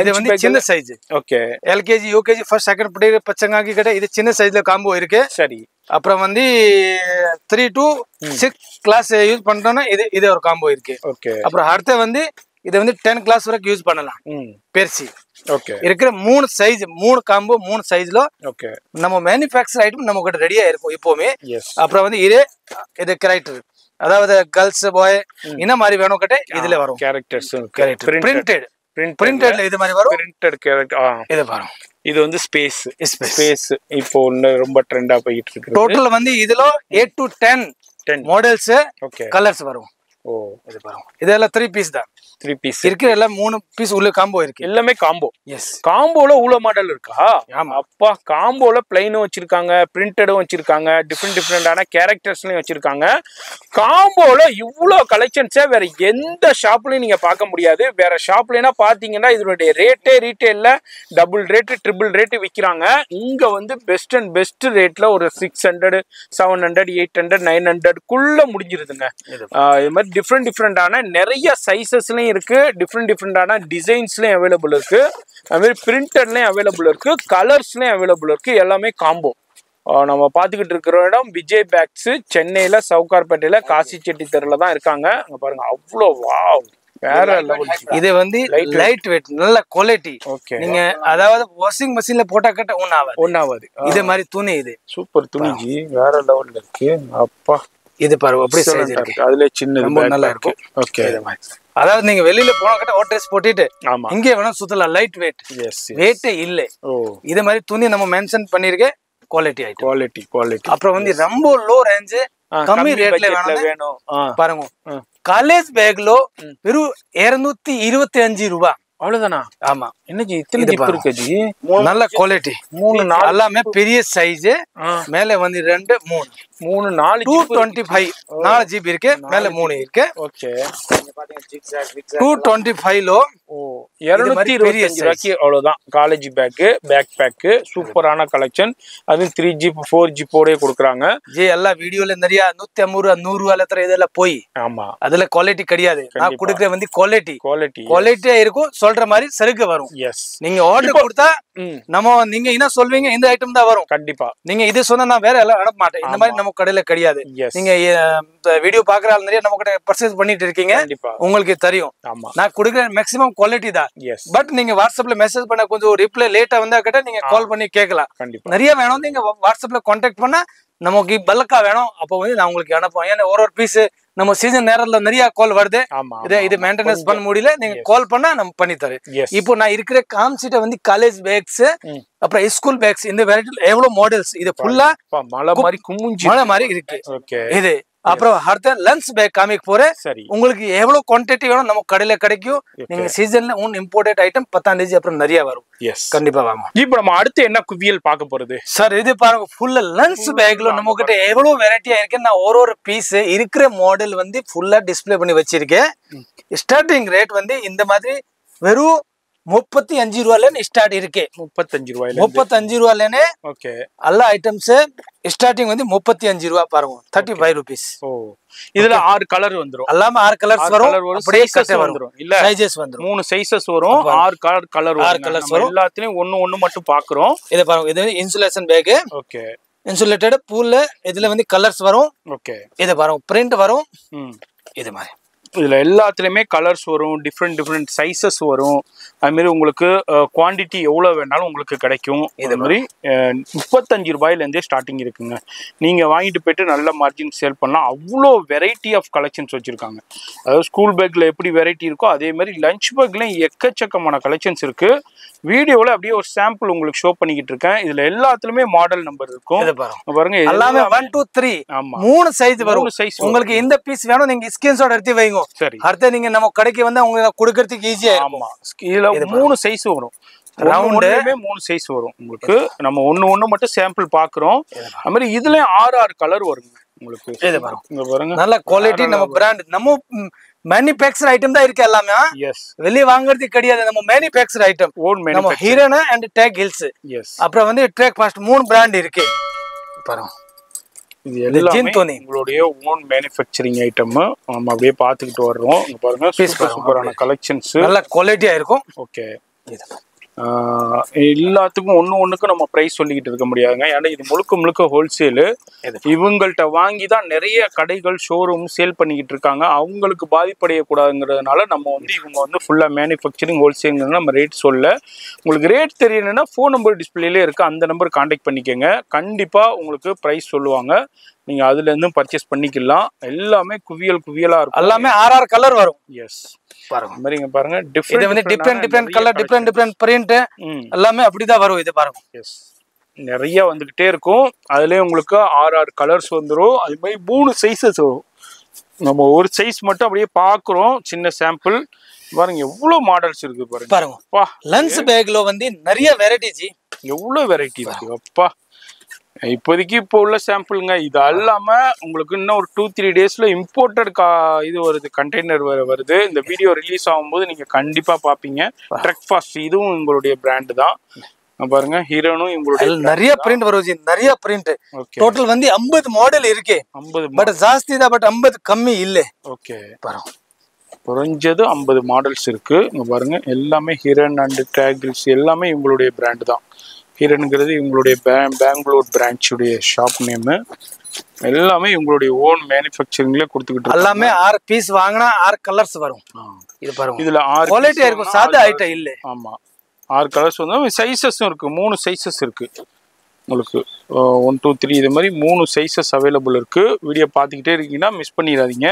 A: இது வந்து சின்ன size.
B: Okay.
A: LKG UKG first second படிக்கிற பச்சங்காக்கி கிட்ட இது சின்ன சைஸ்ல காம்போ இருக்கு.
B: சரி.
A: அப்புறம் வந்து 3 to 6 கிளாஸ் யூஸ் பண்றோம்னா இது ஒரு காம்போ இருக்கு.
B: ஓகே.
A: அப்புறம் அடுத்து வந்து இதை வந்து 10 கிளாஸ் வரைக்கும் யூஸ் பண்ணலாம். பெருசி.
B: ஓகே.
A: இருக்கிற 3 சைஸ், 3 காம்போ 3 சைஸ்ல
B: ஓகே
A: நம்ம மேனுஃபேக்சர் ஐட்டம் நம்ம கிட்ட ரெடியா இருக்கும் எப்பவுமே.
B: எஸ்.
A: அப்புறம் வந்து இது கேரக்டர், அதாவது கேர்ள்ஸ் பாய் என்ன மாதிரி வேணும் கிட்ட இதுல வரும்.
B: கேரக்டர்ஸ்
A: பிரிண்டட்ல இது மாதிரி வரும்.
B: பிரிண்டட் கேரக்டர் இது
A: வரும்.
B: இது வந்து ஸ்பேஸ் இப்போ ரொம்ப ட்ரெண்டா போயிட்டு இருக்கு.
A: டோட்டல் வந்து இதுல 8 to 10 மாடல்ஸ், கலர்ஸ் வரும். இது பாருங்க, இதெல்லாம் 3 பீஸ் தான்.
B: 3 பீஸ்
A: இருக்கு. எல்லாம் 3 பீஸ் உள்ள காம்போ இருக்கு.
B: எல்லாமே காம்போ.
A: எஸ்.
B: காம்போல உள்ள மாடல் இருக்கா? அப்பா, காம்போல பிளைனும் வச்சிருக்காங்க, பிரிண்டடும் வச்சிருக்காங்க, டிஃப்ரெண்டான கேரக்டர்ஸ்லயும் வச்சிருக்காங்க. காம்போல இவ்வளோ கலெக்ஷன்ஸே வேற எந்த ஷாப்லயும் நீங்க பார்க்க முடியாது. வேற ஷாப்லனா பாத்தீங்கன்னா இதனுடைய ரேட்டே ரீட்டைல்ல டபுள் ரேட்டு, ட்ரிபிள் ரேட்டு விற்கிறாங்க. இங்க வந்து பெஸ்ட் அண்ட் பெஸ்ட் ரேட்ல ஒரு 600, 700, 800, 900 முடிஞ்சிருதுங்க. இது மாதிரி டிஃப்ரெண்டான நிறைய சைசஸ்லயும் இருக்கு, டிஃப்ரெண்டான டிசைன்ஸ்லயும் அவைலபிள் இருக்கு. அது மாதிரி பிரிண்டட்லயும் அவைலபிள் இருக்கு, கலர்ஸ்லயும் அவைலபிள் இருக்கு. எல்லாமே காம்போ. நம்ம பார்த்துக்கிட்டு இருக்கிற இடம் விஜய் பேக்ஸ், சென்னையில சவுகார்பேட்டையில காசி செட்டி தெருல தான் இருக்காங்க. அங்க பாருங்க அவ்வளோ வாவ், வேற லெவல்.
A: இது வந்து லைட் வெயிட், நல்ல குவாலிட்டி.
B: ஓகே.
A: நீங்க அதாவது வாஷிங் மெஷின்ல போட்டா கட்ட ஒண்ணாவது. இதே மாதிரி துணி, இது
B: சூப்பர் துணிஜி, வேற லெவல்ல இருக்கு. அப்பா,
A: இது பாருங்க அப்படி சைஸ் இருக்கு.
B: அதுல சின்ன
A: ரொம்ப நல்லா இருக்கும்.
B: ஓகே.
A: அதாவது நீங்க வெளியில போன கிட்ட ஒரு ட்ரெஸ் போட்டுட்டு இங்கே வேணும் சுத்தலாம். லைட் வெயிட், வெயிட்டே இல்ல. இதே மாதிரி துணி நம்ம மென்ஷன் பண்ணிருக்கேன். குவாலிட்டி.
B: அப்புறம்
A: வந்து ரொம்ப லோ ரேஞ்ச் கம்மி ரேட்ல வேணும் பாருங்க. காலேஜ் பேக்ல வெறும் 225 ரூபாய்
B: அவ்வளவுதானா?
A: ஆமா.
B: என்ன ஜி இத்தனை ஜிப் இருக்கு ஜி?
A: நல்ல குவாலிட்டி 3 4 எல்லாமே பெரிய சைஸ். மேல வந்து 2 3 3 4 225 4 ஜிபி இருக்கு. மேல 3 இருக்கு.
B: ஓகே.
A: நீங்க பாத்தீங்க ஜிக்ஸாக் 225 லோ
B: 225 ரூபாய்க்கு அவ்வளவுதான். காலேஜ் பேக் பேக் சூப்பரான கலெக்ஷன். அது 3 ஜிப் 4 ஜிப் ஓட கொடுக்குறாங்க
A: ஜி. எல்லா வீடியோல நிறைய 150 100 ரூபாயில தர இதெல்லாம் போய்
B: ஆமா
A: அதுல குவாலிட்டி கிடையாது. நான் கொடுக்குற வந்து குவாலிட்டியா இருக்கும். சொல்ற மாதிரி சருக்கு வரும்.
B: எஸ்.
A: நீங்க ஆர்டர் கொடுத்தா நீங்க என்ன சொல்வீங்க இந்த ஐட்டம் தான் வரும்.
B: கண்டிப்பா
A: நீங்க இது சொன்னா நான் வேற எல்லாம் அனுப்ப மாட்டேன். இந்த மாதிரி நம்ம கடையில கிடையாது. நீங்க வீடியோ பாக்குற ஆள் நிறைய நம்ம கிட்ட பர்ச்சேஸ் பண்ணிட்டு இருக்கீங்க. உங்களுக்கு தெரியும். நான் கொடுக்குற மேக்ஸிமம் குவாலிட்டி தான். பட் நீங்க வாட்ஸ்அப்ல மெசேஜ் பண்ண கொஞ்சம் ரிப்ளை லேட்டா வந்தா கிட்ட நீங்க கால் பண்ணி கேட்கலாம். நிறைய வேணும் நீங்க வாட்ஸ்அப்ல கான்டாக்ட் பண்ணா நமக்கு பல்கா வேணும். அப்போ வந்து நான் உங்களுக்கு அனுப்புவேன். ஏன்னா ஒரு பிளீஸ் நம்ம சீசன் நேரத்துல நிறைய கால் வருது. இது மெயின்டெனன்ஸ் பண்ண முடியல. நீங்க கால் பண்ணா நம்ம பண்ணி தரேன். இப்போ நான் இருக்கிற காமிச்சிட்ட வந்து காலேஜ் பேக்ஸ் அப்புறம் ஸ்கூல் பேக்ஸ் இந்த வெரைட்டில எவ்வளவு மாடல்ஸ். இது ஃபுல்லா
B: மலை மாதிரி குமிஞ்சி
A: மலை மாதிரி இருக்கு. இது அப்புறம் அடுத்த லஞ்ச் பேக் காமிக்க போறேன். உங்களுக்கு எவ்வளவு குவான்டிட்டி வேணும் நம்ம கடையில கிடைக்கும். நீங்க சீசன்ல இம்போர்ட்டட் ஐட்டம் 10ஆம் தேதி அப்புறம் நிறைய வரும். கண்டிப்பா வாங்க.
B: இப்போ நம்ம அடுத்து என்ன குவியல் பார்க்க போறது
A: சார்? இது பாருங்க ஃபுல்லா லஞ்ச் பேக்ல நம்ம கிட்ட எவ்வளவு வெரைட்டியா இருக்கு. நான் ஒரு பீஸ் இருக்கிற மாடல் வந்து ஃபுல்லா டிஸ்பிளே பண்ணி வச்சிருக்கேன். ஸ்டார்டிங் ரேட் வந்து இந்த மாதிரி வெறும் 35 ரூபாயில ஸ்டார்ட் இருக்கு. 35 ரூபாயிலே எல்லா ஐட்டம்ஸ் ஸ்டார்டிங் வந்து 35 ரூபாய் பாருங்க. 35 rupees.
B: இதுல 6 கலர் வந்துரும்.
A: எல்லாமே 6 கலர்ஸ் வரும். அப்படியே கட்டே வந்துரும். இல்ல சைஸஸ் வந்துரும்.
B: 3 சைஸஸ் வரும். 6 கலர் வரும். எல்லாத்துலயும் ஒன்னு மட்டும் பாக்குறோம்.
A: இத பாருங்க. இது இன்சுலேஷன் பேக்.
B: ஓகே.
A: இன்சுலேட்டட் பூல்ல இதுல வந்து கலர்ஸ் வரும்.
B: ஓகே.
A: இத பாருங்க பிரிண்ட் வரும். இது மாதிரி
B: இதுல எல்லாத்துலயுமே கலர்ஸ் வரும். டிஃப்ரெண்ட் சைஸஸ் வரும். அது மாதிரி உங்களுக்கு குவான்டிட்டி எவ்வளவு வேணாலும் உங்களுக்கு கிடைக்கும். இது மாதிரி 35 ரூபாயில இருந்தே ஸ்டார்டிங் இருக்குங்க. நீங்க வாங்கிட்டு போயிட்டு நல்ல மார்ஜின் சேல் பண்ணலாம். அவ்வளோ வெரைட்டி ஆஃப் கலெக்ஷன்ஸ் வச்சிருக்காங்க. அதாவது ஸ்கூல் பேக்ல எப்படி வெரைட்டி இருக்கோ அதே மாதிரி லஞ்ச் பேக்லயும் எக்கச்சக்கமான கலெக்ஷன்ஸ் இருக்கு. வீடியோல அப்படியே ஒரு சாம்பிள் உங்களுக்கு ஷோ பண்ணிக்கிட்டு இருக்கேன். இதுல எல்லாத்துலயுமே மாடல் நம்பர் இருக்கும். பாருங்க எல்லாமே 1 2 3
A: 3 சைஸ் வரும். உங்களுக்கு எந்த பீஸ் வேணும் நீங்க ஸ்கிரீன்ஷாட் எடுத்து வைங்க.
B: சரி.
A: அடுத்து நீங்க நம்ம கடைக்கு வந்து உங்களுக்கு கொடுக்கிறதுக்கு ஈஸியா இருக்கும்.
B: இதுல 3 சைஸ் வரும். ரவுண்டுமே 3 சைஸ் வரும் உங்களுக்கு. நம்ம ஒன்னு மட்டும் சாம்பிள் பாக்குறோம். அது மாதிரி இதுலயும் 6 கலர் வருங்க உங்களுக்கு. இங்க பாருங்க
A: நல்ல குவாலிட்டி. நம்ம பிராண்ட் நம்ம மேனுஃபேக்சர் ஐட்டம் தான் இருக்கு எல்லாமே. வெளிய வாங்குறது கிடையாது. நம்ம மேனுஃபேக்சர் ஐட்டம். நம்ம ஹீரோனா அண்ட் டேக் ஹில்ஸ். அப்புறம் வந்து ட்ரேக் ஃபாஸ்ட் 3 பிராண்ட் இருக்கு. பாருங்க
B: இது எல்லாமே உங்களுடைய ஓன் மேனுஃபேக்சரிங் ஐட்டம். நம்ம அப்படியே பாத்துக்கிட்டு வர்றோம். பாருங்க சூப்பரான கலெக்ஷன்ஸ்.
A: நல்ல குவாலிட்டியா இருக்கும்.
B: ஓகே. எல்லாத்துக்கும் ஒண்ணுக்கு நம்ம பிரைஸ் சொல்லிக்கிட்டு இருக்க முடியாதுங்க. ஏன்னா இது முழுக்க ஹோல்சேலு. இவங்கள்ட்ட வாங்கி தான் நிறைய கடைகள் ஷோரூம் சேல் பண்ணிக்கிட்டு இருக்காங்க. அவங்களுக்கு பாதிப்படையக்கூடாதுங்கிறதுனால நம்ம வந்து இவங்க வந்து ஃபுல்லா மேனுஃபேக்சரிங் ஹோல்சேல் நம்ம ரேட் சொல்ல. உங்களுக்கு ரேட் தெரியணும்னா ஃபோன் நம்பர் டிஸ்பிளேல இருக்கு. அந்த நம்பர் கான்டாக்ட் பண்ணிக்கோங்க. கண்டிப்பா உங்களுக்கு பிரைஸ் சொல்லுவாங்க. நீங்க அதுல இருந்து பர்ச்சேஸ் பண்ணிக்கலாம். எல்லாமே குவியலா இருக்கும்.
A: எல்லாமே 6 கலர் வரும்.
B: எஸ் பாருங்க. மாதிரிங்க பாருங்க.
A: இது வந்து டிஃபரெண்ட் கலர் டிஃபரெண்ட் பிரிண்ட் எல்லாமே அப்படிதான் வரும். இது பாருங்க.
B: எஸ் நிறைய வந்துகிட்டே இருக்கும். அதுலயே உங்களுக்கு 6 கலர்ஸ் வந்துரும். அது மாதிரி 3 சைஸஸ் வரும். நம்ம ஒரு சைஸ் மட்டும் அப்படியே பாக்குறோம். சின்ன சாம்பிள் பாருங்க. எவ்வளவு மாடல்ஸ் இருக்கு
A: பாருங்க. லஞ்ச் பேக்ல வந்து நிறைய வெரைட்டி.
B: எவ்வளவு வெரைட்டி இருக்கு அப்பா. இப்போதைக்கு இப்போ உள்ள சாம்பிளுங்க. இது அல்லாம உங்களுக்கு இன்னும் ஒரு 2-3 டேஸ்ல இம்போர்ட்டட் இது வருது. கண்டெய்னர் வருது. இந்த வீடியோ ரிலீஸ் ஆகும்போது நீங்க கண்டிப்பா பாப்பீங்க. ட்ரக் ஃபாஸ்ட் இதுவும் உங்களுடைய பிராண்ட் தான். பாருங்க ஹீரோனும் உங்களுடைய
A: நிறைய பிரிண்ட் வரும். நிறைய பிரிண்ட். டோட்டல் வந்து 50 மாடல் இருக்கு.
B: 50
A: பட் ஜாஸ்தி தான். பட் 50 கம்மி இல்ல.
B: ஓகே. பாருங்க குறைஞ்சது 50 மாடல்ஸ் இருக்கு. இங்க பாருங்க எல்லாமே ஹீரோன் அண்ட் டேகில்ஸ் எல்லாமே உங்களுடைய பிராண்ட் தான். ஹீரோனுங்கிறது இவங்களுடைய பெங்களூர் பிரான்ச்சுடைய ஷாப் நேம். எல்லாமே உங்களுடைய ஓன் மேனுஃபேக்சரிங்ல கொடுத்துக்கிட்டு
A: எல்லாமே 6 பீஸ் வாங்கினா 6 கலர்ஸ் வரும். இது பாருங்க.
B: இதுல 6
A: குவாலிட்டியா இருக்கும். சாதா ஐட்டம் இல்ல.
B: ஆமா 6 கலர்ஸ் வந்து சைஸஸும் இருக்கு. 3 சைஸஸ் இருக்கு உங்களுக்கு. 1 2 3 இது மாதிரி 3 சைஸஸ் அவைலபிள் இருக்கு. வீடியோ பார்த்துக்கிட்டே இருக்கீங்கன்னா மிஸ் பண்ணிடாதீங்க.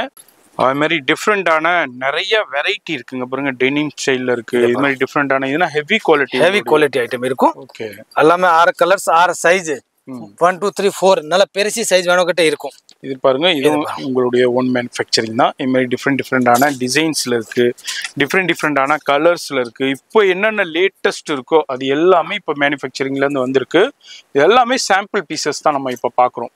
B: அது மாதிரி டிஃப்ரெண்டான நிறைய வெரைட்டி இருக்குங்க. பாருங்க டெனிம் ஸ்டைல்ல இருக்கு. இது மாதிரி டிஃப்ரெண்டான இதுனா ஹெவி குவாலிட்டி
A: ஐட்டம் இருக்கும்.
B: ஓகே.
A: எல்லாமே 6 கலர்ஸ் 6 சைஸ் 1 2 3 4 நல்ல பெருசி சைஸ் வேணும் கிட்ட இருக்கும்.
B: இது பாருங்க, இது உங்களுடைய ஓன் மேனுஃபேக்சரிங் தான். இது மாதிரி டிஃப்ரெண்டான டிசைன்ஸ்ல இருக்கு, டிஃப்ரெண்டான கலர்ஸ்ல இருக்கு. இப்போ என்னென்ன லேட்டஸ்ட் இருக்கோ அது எல்லாமே இப்போ மேனுஃபேக்சரிங்ல இருந்து வந்திருக்கு. இது எல்லாமே சாம்பிள் பீசஸ் தான் நம்ம இப்போ பார்க்குறோம்.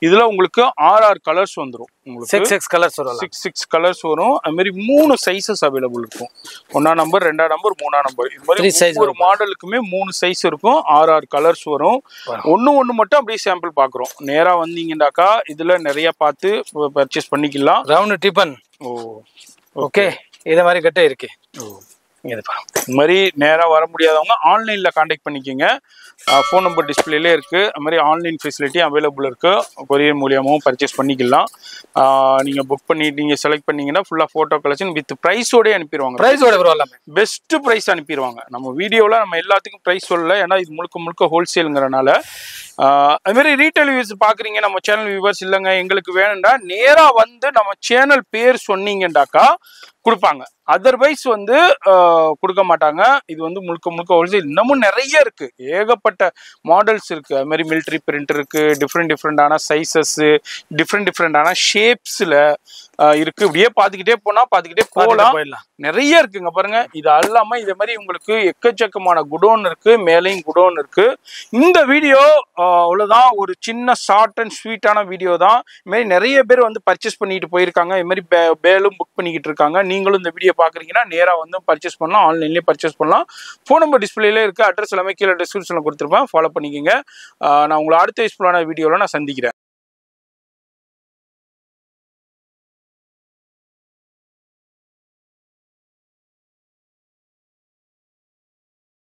B: இதுல உங்களுக்கு 6 கலர்ஸ் வந்துடும். உங்களுக்கு
A: 6 கலர்ஸ் வரும்.
B: 6 கலர்ஸ் வரும். அது மாதிரி 3 சைஸஸ் அவைலபிள் இருக்கும். 1ஆம் நம்பர், 2ஆம் நம்பர், 3ஆம் நம்பர். இது மாதிரி ஒரு மாடலுக்குமே 3 சைஸ் இருக்கும். 6 கலர்ஸ் வரும். ஒன்று மட்டும் அப்படியே சாம்பிள் பார்க்குறோம். நேராக வந்தீங்கன்னாக்கா இதுல நிறைய பார்த்து பர்ச்சேஸ் பண்ணிக்கலாம்.
A: Round tiffin. ஓகே, இத மாதிரி கட்ட இருக்கு.
B: இது மாதிரி நேராக வர முடியாதவங்க ஆன்லைன்ல கான்டாக்ட் பண்ணிக்கோங்க. ஃபோன் நம்பர் டிஸ்பிளேலே இருக்கு. அது மாதிரி ஆன்லைன் ஃபெசிலிட்டி அவைலபிள் இருக்கு. கொரியர் மூலியமாகவும் பர்ச்சேஸ் பண்ணிக்கலாம். நீங்க புக் பண்ணி நீங்க செலக்ட் பண்ணீங்கன்னா ஃபுல்லா போட்டோ கலெக்ஷன் வித் பிரைஸோடய அனுப்பிடுவாங்க.
A: பிரைஸோட எல்லாமே
B: பெஸ்ட் பிரைஸ் அனுப்பிடுவாங்க. நம்ம வீடியோல நம்ம எல்லாத்துக்கும் பிரைஸ் சொல்லல, ஏன்னா இது முழுக்க ஹோல்சேலுங்கிறனால. அது மாதிரி ரீட்டைல் வியூவர்ஸ் பாக்குறீங்க, நம்ம சேனல் வியூவர்ஸ் இல்லைங்க எங்களுக்கு வேணும்டா நேரா வந்து நம்ம சேனல் பேர் சொன்னீங்கன்னாக்கா கொடுப்பாங்க. அதர்வைஸ் வந்து கொடுக்க மாட்டாங்க. இது வந்து முழுக்க ஹோல்சேல். இன்னமும் நிறைய இருக்கு, ஏகப்பட்ட மாடல்ஸ் இருக்கு. அது மாதிரி மிலிட்ரி பிரிண்ட் இருக்கு, டிஃப்ரெண்டான சைசஸ், டிஃப்ரெண்டான ஷேப்ஸ்ல இருக்கு. இப்படியே பார்த்துக்கிட்டே போகலாம். நிறைய இருக்குங்க பாருங்க. இது அல்லாம இதே மாதிரி உங்களுக்கு எக்கச்சக்கமான குடோன் இருக்கு, மேலையும் குடோன் இருக்கு. இந்த வீடியோ அவ்வளவுதான், ஒரு சின்ன ஷார்ட் அண்ட் ஸ்வீட்டான வீடியோ தான். இது மாதிரி நிறைய பேர் வந்து பர்ச்சேஸ் பண்ணிட்டு போயிருக்காங்க. இது மாதிரி பேலும் புக் பண்ணிக்கிட்டு இருக்காங்க. நீங்களும் இந்த வீடியோ பாக்குறீங்கன்னா நேரா வந்து பர்ச்சேஸ் பண்ணலாம், ஆன்லைன்லயே பர்ச்சேஸ் பண்ணலாம். ஃபோன் நம்பர் டிஸ்பிளேல இருக்கு, அட்ரஸ் எல்லாமே கீழே டிஸ்கிரிப்ஷன்ல கொடுத்துருப்பேன், ஃபாலோ பண்ணிக்கோங்க. நான் உங்களை அடுத்த யூஸ்ஃபுல்லான வீடியோல நான் சந்திக்கிறேன்.